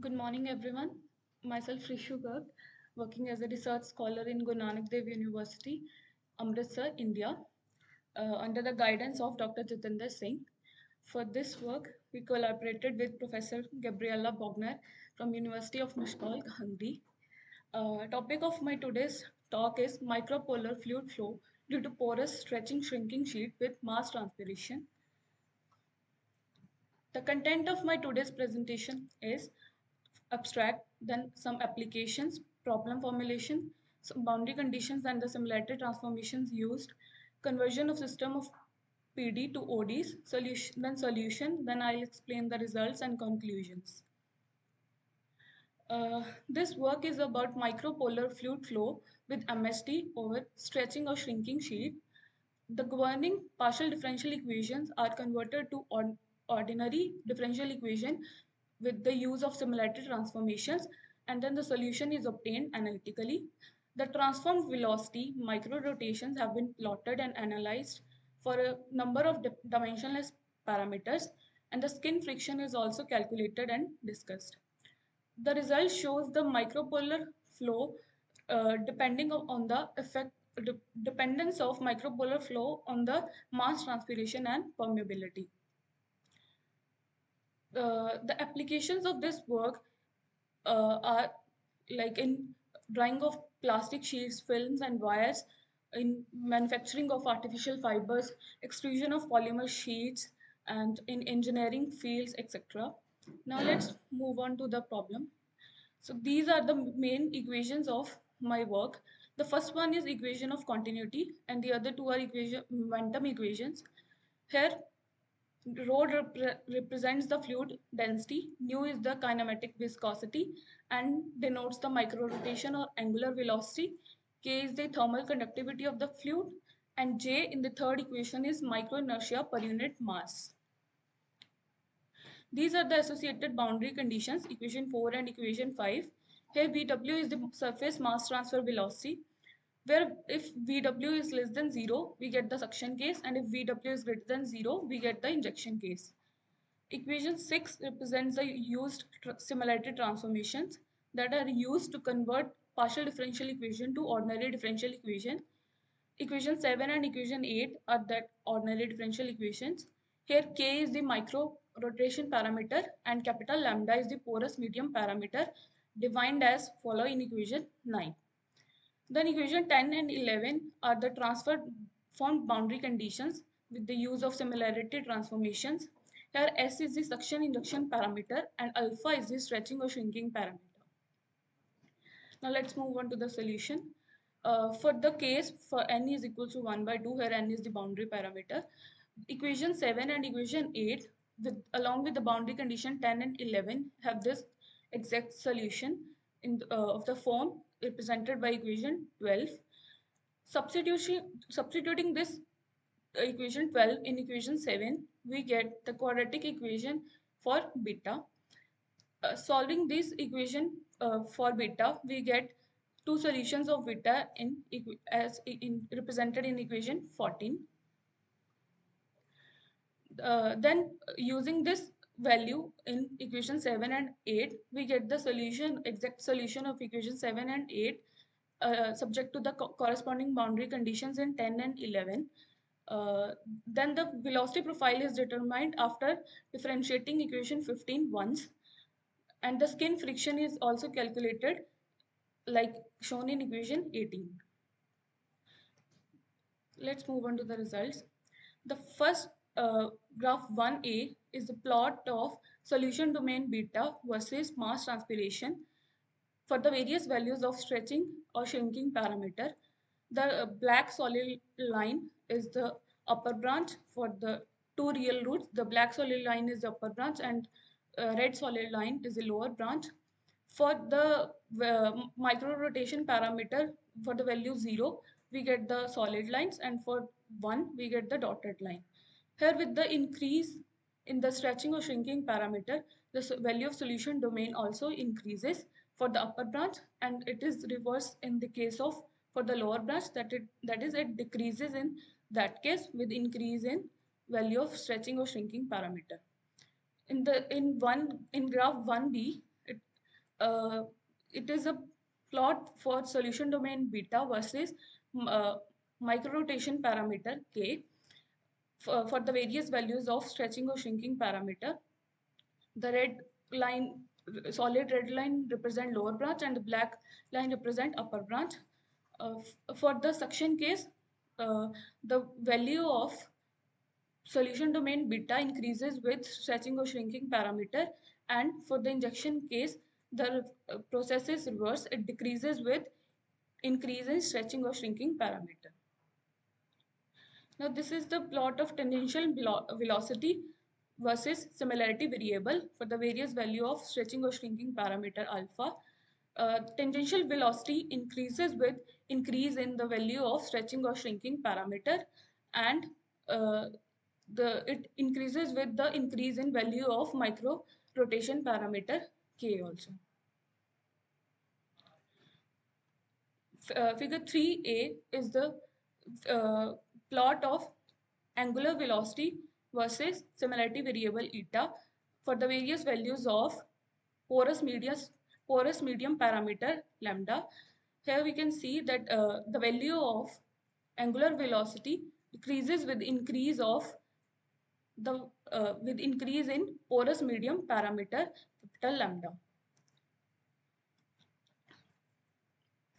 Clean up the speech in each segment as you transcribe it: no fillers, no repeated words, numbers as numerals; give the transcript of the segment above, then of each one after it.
Good morning, everyone. Myself, Rishu Garg, working as a research scholar in Guru Nanak Dev University, Amritsar, India, under the guidance of Dr. Jitender Singh. For this work, we collaborated with Professor Gabriella Bognar from University of Miskolc, Hungary. Topic of my today's talk is micropolar fluid flow due to porous stretching shrinking sheet with mass transpiration. The content of my today's presentation is abstract, then some applications, problem formulation, some boundary conditions and the similarity transformations used, conversion of system of PD to ODs, solution, then I'll explain the results and conclusions. This work is about micropolar fluid flow with MST over stretching or shrinking sheet. The governing partial differential equations are converted to ordinary differential equation with the use of similarity transformations, and then the solution is obtained analytically. The transformed velocity micro-rotations have been plotted and analyzed for a number of dimensionless parameters, and the skin friction is also calculated and discussed. The result shows the micropolar flow depending on the dependence of micropolar flow on the mass transpiration and permeability. The applications of this work are like in drying of plastic sheets, films and wires, in manufacturing of artificial fibers, extrusion of polymer sheets, and in engineering fields, etc. Now let's move on to the problem. So these are the main equations of my work. The first one is equation of continuity and the other two are momentum equations. Here rho represents the fluid density, nu is the kinematic viscosity and denotes the micro rotation or angular velocity, k is the thermal conductivity of the fluid, and j in the third equation is micro inertia per unit mass. These are the associated boundary conditions, equation 4 and equation 5. Here Vw is the surface mass transfer velocity, where if Vw is less than 0, we get the suction case, and if Vw is greater than 0, we get the injection case. Equation 6 represents the used similarity transformations that are used to convert partial differential equation to ordinary differential equation. Equation 7 and equation 8 are that ordinary differential equations. Here K is the micro rotation parameter and capital lambda is the porous medium parameter, defined as follow in equation 9. Then equation 10 and 11 are the transformed boundary conditions with the use of similarity transformations. Here S is the suction induction parameter and alpha is the stretching or shrinking parameter. Now let's move on to the solution. For the case for n is equal to 1 by 2, here n is the boundary parameter. Equation 7 and equation 8 along with the boundary condition 10 and 11 have this exact solution of the form represented by equation 12. Substituting this equation 12 in equation 7, we get the quadratic equation for beta. Solving this equation for beta, we get two solutions of beta represented in equation 14. Then using this value in equation 7 and 8, we get the exact solution of equation 7 and 8 subject to the corresponding boundary conditions in 10 and 11. Then the velocity profile is determined after differentiating equation 15 once, and the skin friction is also calculated like shown in equation 18. Let's move on to the results. The first graph 1a is the plot of solution domain beta versus mass transpiration for the various values of stretching or shrinking parameter. The black solid line is the upper branch for the two real roots. The black solid line is the upper branch and red solid line is the lower branch. For the micro rotation parameter, for the value 0, we get the solid lines, and for 1, we get the dotted line. Here with the increase in the stretching or shrinking parameter, the value of solution domain also increases for the upper branch, and it is reverse in the case of for the lower branch, that is it decreases in that case with increase in value of stretching or shrinking parameter. In graph 1b, uh, it is a plot for solution domain beta versus uh, micro-rotation parameter k for the various values of stretching or shrinking parameter. The red line, solid red line represent lower branch and the black line represent upper branch. For the suction case, uh, the value of solution domain beta increases with stretching or shrinking parameter, and for the injection case, the process is reverse. It decreases with increase in stretching or shrinking parameter. Now this is the plot of tangential velocity versus similarity variable for the various value of stretching or shrinking parameter alpha. Tangential velocity increases with increase in the value of stretching or shrinking parameter, and uh, it increases with the increase in value of micro rotation parameter k also. Figure 3a is the uh, plot of angular velocity versus similarity variable eta for the various values of porous medium, porous medium parameter lambda. Here we can see that the value of angular velocity decreases with increase of the with increase in porous medium parameter capital lambda.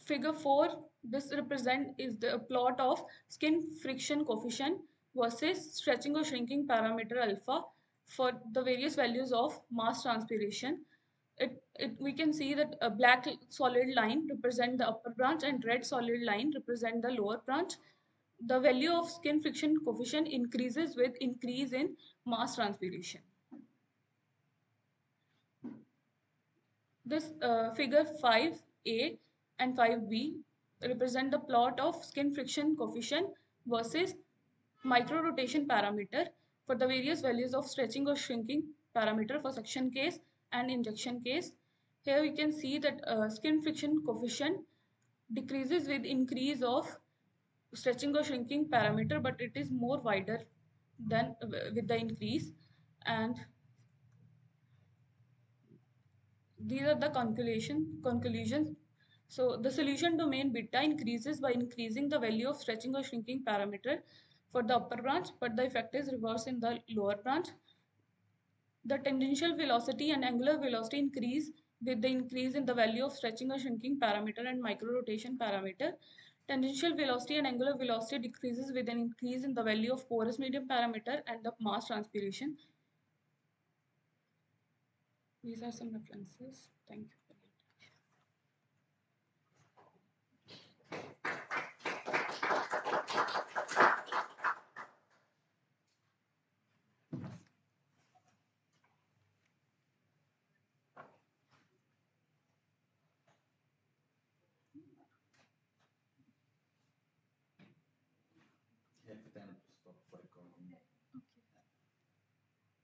Figure 4, this represent is the plot of skin friction coefficient versus stretching or shrinking parameter alpha for the various values of mass transpiration. We can see that a black solid line represent the upper branch and red solid line represent the lower branch. The value of skin friction coefficient increases with increase in mass transpiration. This figure 5a and 5b represent the plot of skin friction coefficient versus micro rotation parameter for the various values of stretching or shrinking parameter for suction case and injection case. Here we can see that skin friction coefficient decreases with increase of stretching or shrinking parameter, but it is more wider than with the increase. And these are the conclusions. So the solution domain beta increases by increasing the value of stretching or shrinking parameter for the upper branch, but the effect is reverse in the lower branch. The tangential velocity and angular velocity increase with the increase in the value of stretching or shrinking parameter and micro rotation parameter. Tangential velocity and angular velocity decreases with an increase in the value of porous medium parameter and the mass transpiration. These are some references. Thank you. Have time to stop recording.